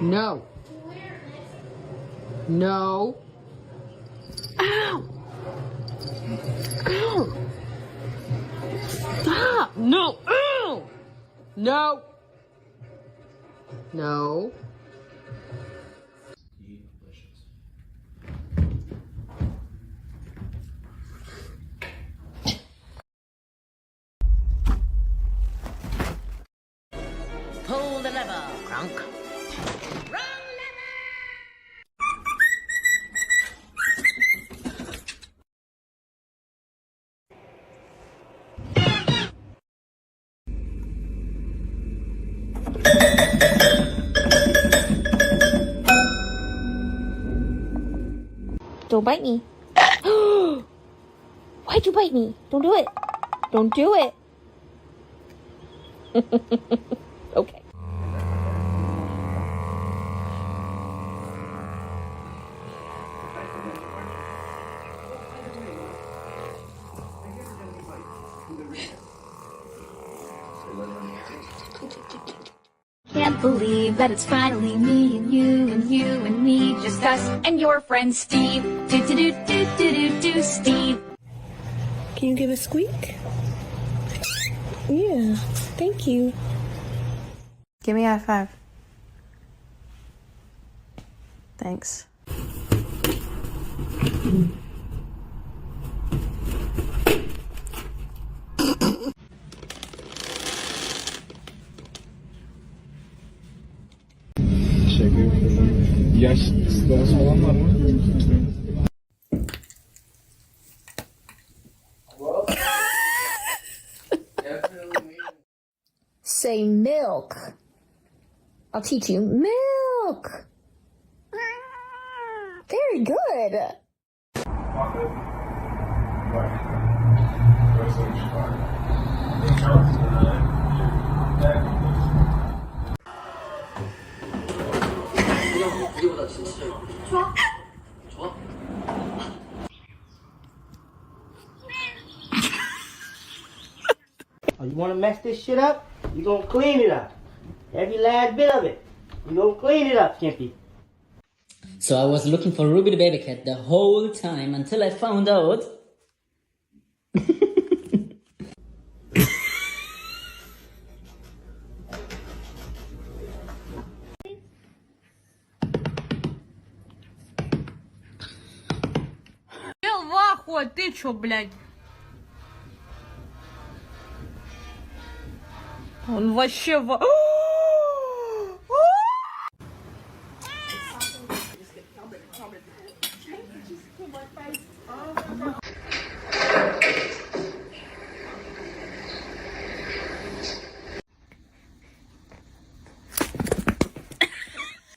No. No. Ow! Ow! Stop! No! Ow! No! No. Pull the lever, Crunk. Wrong lever! Don't bite me. Why'd you bite me? Don't do it. Don't do it. Okay. Can't believe that it's finally me and you and you and me, just us and your friend Steve. Do Steve. Can you give a squeak? Yeah, thank you. Give me a high five. Thanks. Yaş sıralaması falan var mı? Say milk. I'll teach you milk. Very good. Oh, you want to mess this shit up? You gonna clean it up. Every last bit of it. You gonna clean it up, Skimpy. So I was looking for Ruby the baby cat the whole time until I found out. Ты чё, блядь? Он вообще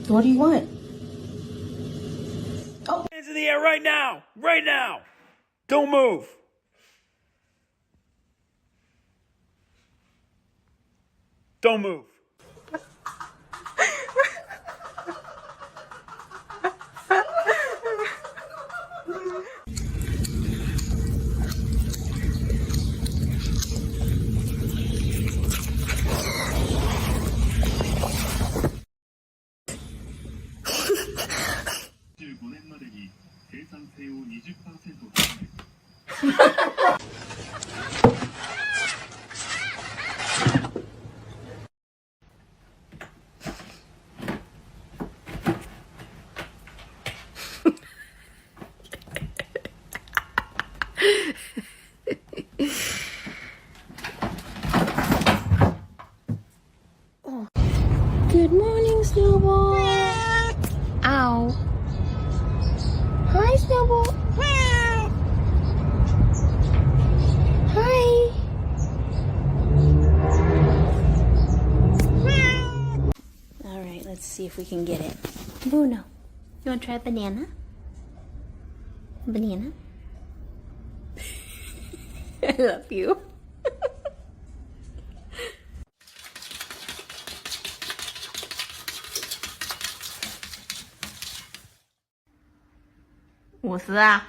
What do you want? Hands in the air right now! Right now! Don't move! Don't move. Good morning, Snowball. Ow. Hi, Snowball. Hi. All right, let's see if we can get it. Bruno, you want to try a banana? Banana? I love you. What's that?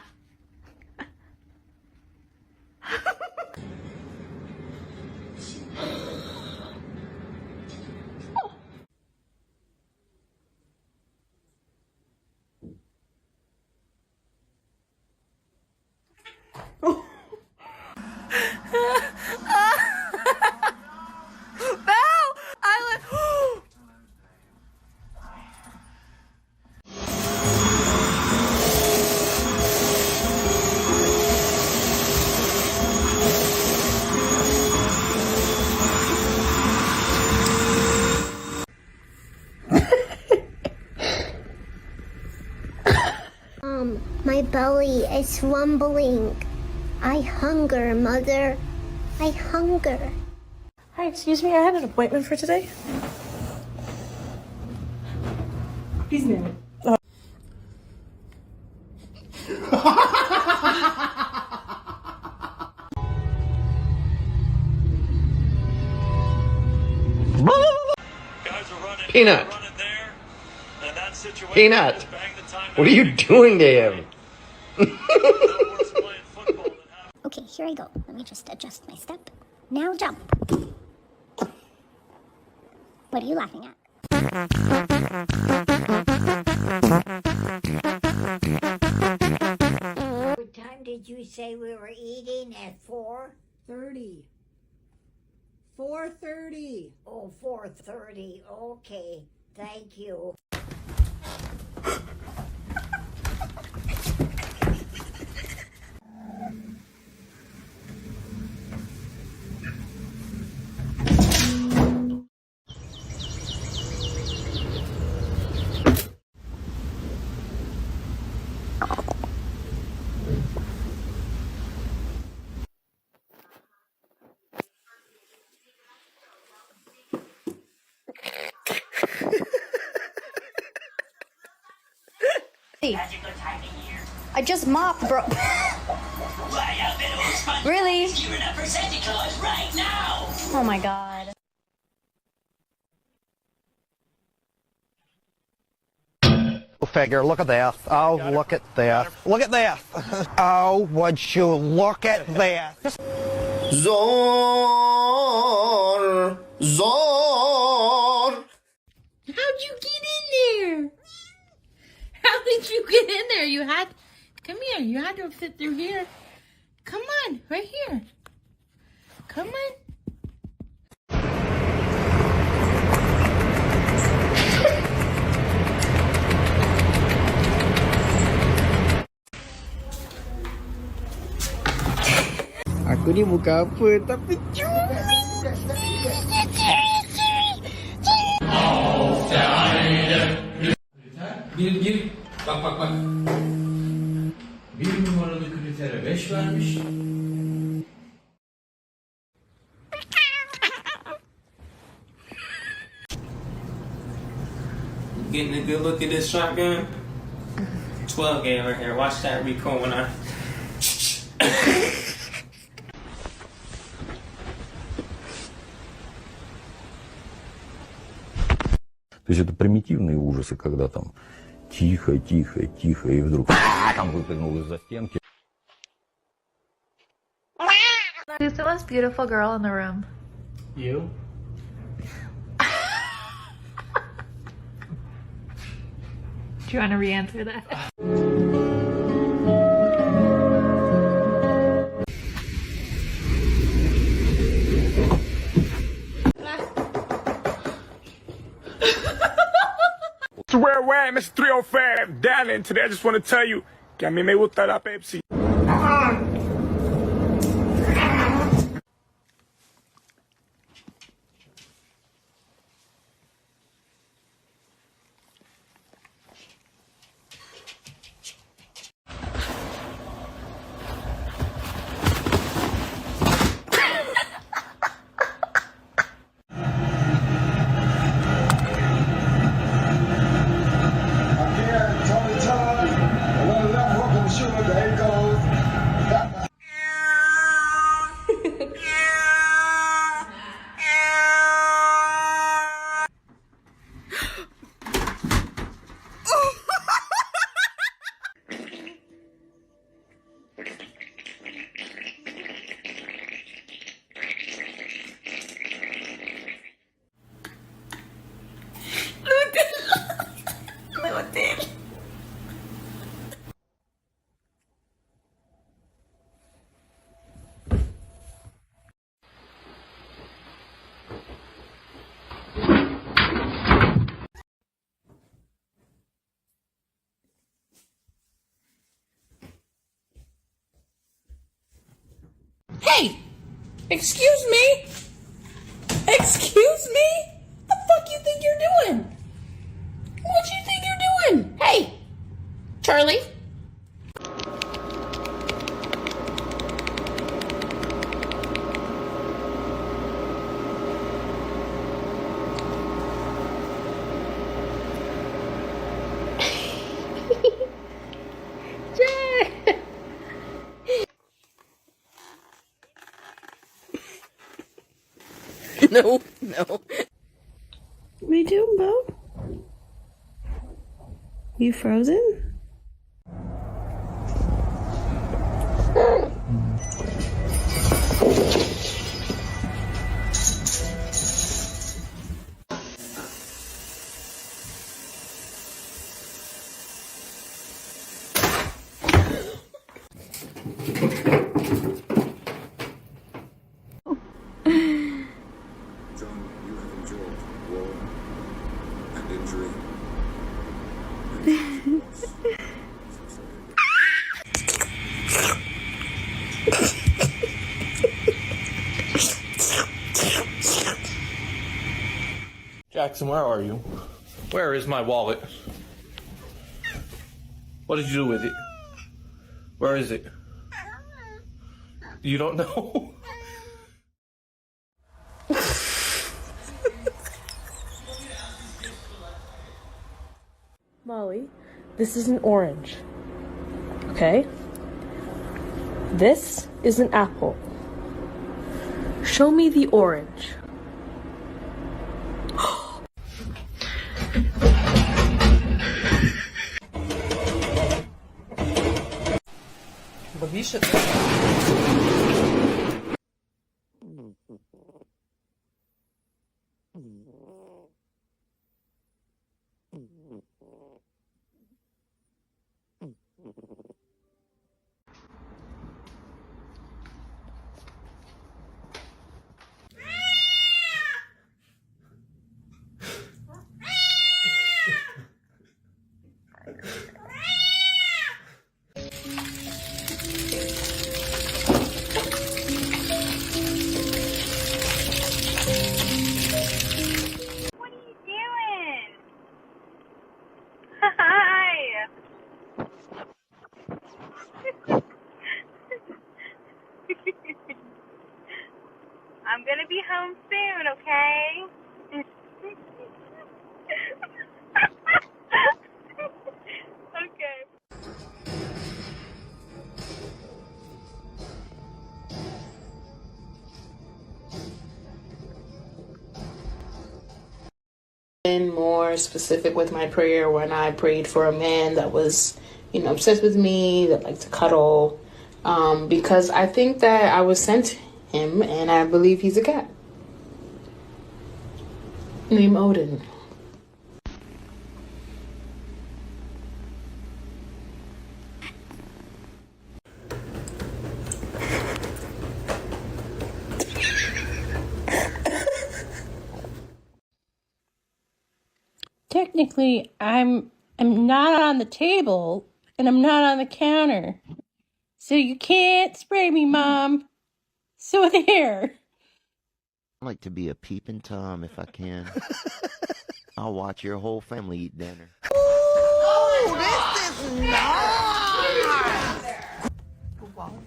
My belly is rumbling. I hunger, Mother. I hunger. Hi, excuse me, I had an appointment for today. He's married. Peanut. Peanut. What are you doing to him? Okay, here I go. Let me just adjust my step. Now jump. What are you laughing at? What time did you say we were eating? At 4:30. 4:30. Oh, 4:30. Okay. Thank you. I just mopped, bro. Really? You're in for Santa Claus right now. Oh my god. Figure, look at this. Oh, look at this. Look at this. Oh, would you look at this? Zor. Zor. How'd you get in there? How did you get in there? You had... Come here. You had to fit through here. Come on. Right here. Come on. Aku ni bukan apa, tapi Bir bak. Bir numaralı kritere 5 vermiş. Getting a good look at this shotgun. 12 gauge right here. Watch that recoil when I. То есть это примитивные ужасы, когда там тихо, и вдруг там выпрыгнул из-за стенки. Who's the most beautiful girl in the room? You? Do you want to re-answer that? Where, Mr. 305, darling, today I just want to tell you que a mí me gusta la Pepsi. Hey! Excuse me? Excuse me? The fuck you think you're doing? What you think you're doing? Hey! Charlie? No, no. What are you doing, Bo? You frozen? Jackson, where are you? Where is my wallet? What did you do with it? Where is it? You don't know? Molly, this is an orange. Okay? This is an apple. Show me the orange. Більше. I'm gonna be home soon, okay? Okay. Been more specific with my prayer when I prayed for a man that was, obsessed with me, that liked to cuddle, because I think that I was sent him, and I believe he's a cat named Odin. Technically, I'm not on the table and I'm not on the counter. So you can't spray me, Mom. So there. I like to be a peeping Tom if I can. I'll watch your whole family eat dinner. Oh, this is nice.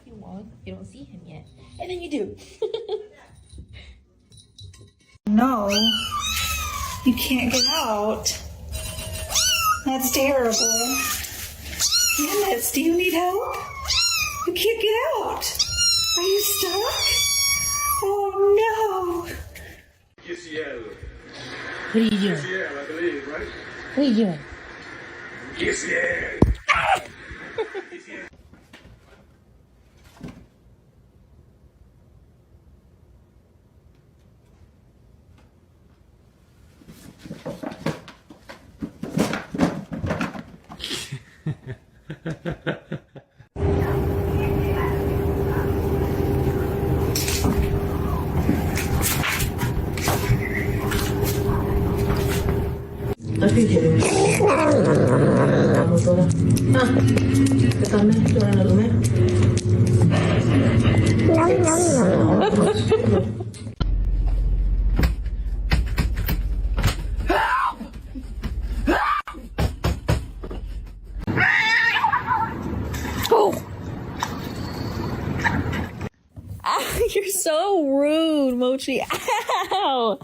You won't. You don't see him yet. And then you do. No, you can't get out. That's terrible. Yes, do you need help? You can't get out. Are you stuck? Oh no. What are you doing? I believe, right? What are you doing? Yes, yeah. Así que vamos toda. ¿Qué tal? ¿Tú ahora no comer? You're so rude, Mochi. Ow!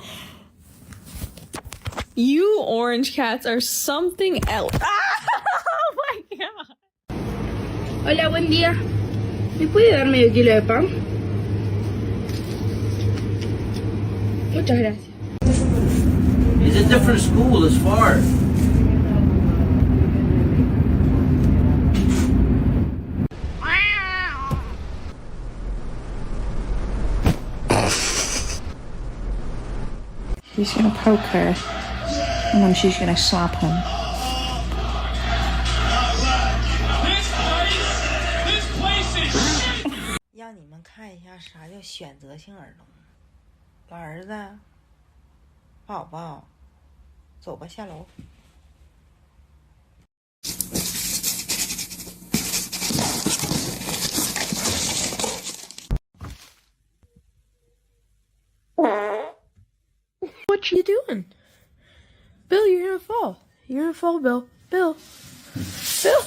You orange cats are something else. Oh my god. Hola, buen día. ¿Me puede dar medio kilo de pan? Muchas gracias. It's a different school, it's far. He's gonna poke her, and then she's gonna slap him. 让你们看一下啥叫选择性儿童。老儿子，宝宝，走吧，下楼。What you doing? Bill, you're gonna fall. You're gonna fall, Bill. Bill. Bill.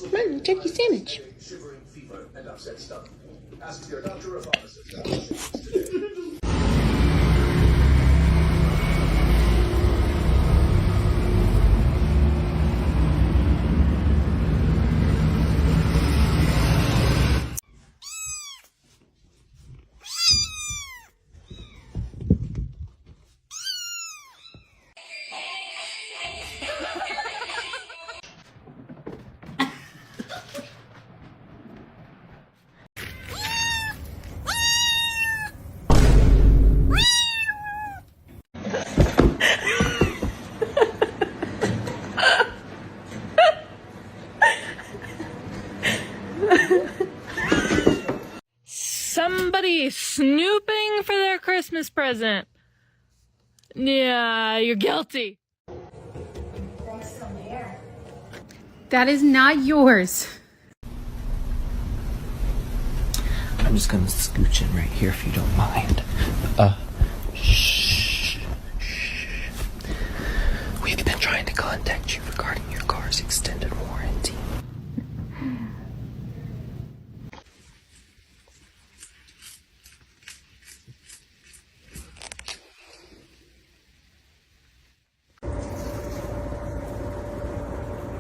Come on, turkey sandwich. Somebody snooping for their Christmas present. Yeah, you're guilty. That is not yours. I'm just gonna scooch in right here if you don't mind. Shh. We've been trying to contact you regarding your car's extended warranty.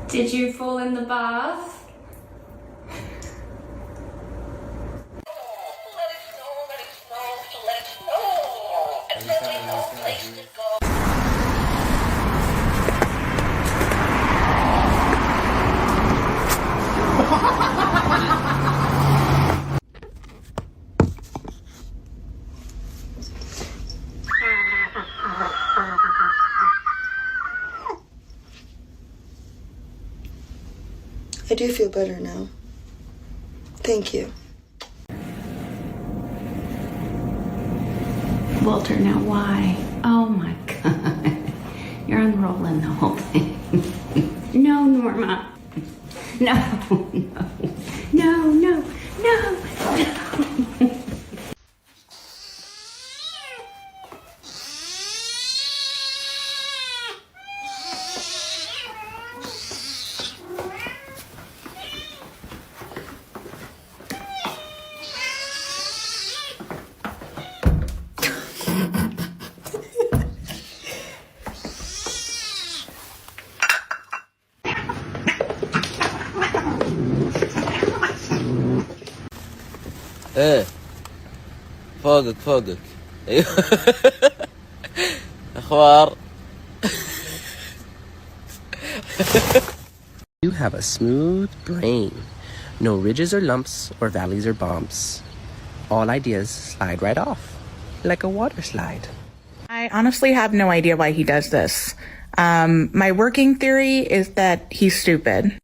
Did you fall in the bath? I do feel better now. Thank you. Walter, now why? Oh my God. You're unrolling the whole thing. No, Norma. No, no, no, no, no. ايه فوقك فوقك ايوه اخبار. You have a smooth brain. No ridges or lumps or valleys or bumps. All ideas slide right off like a water slide. I honestly have no idea why he does this. My working theory is that he's stupid.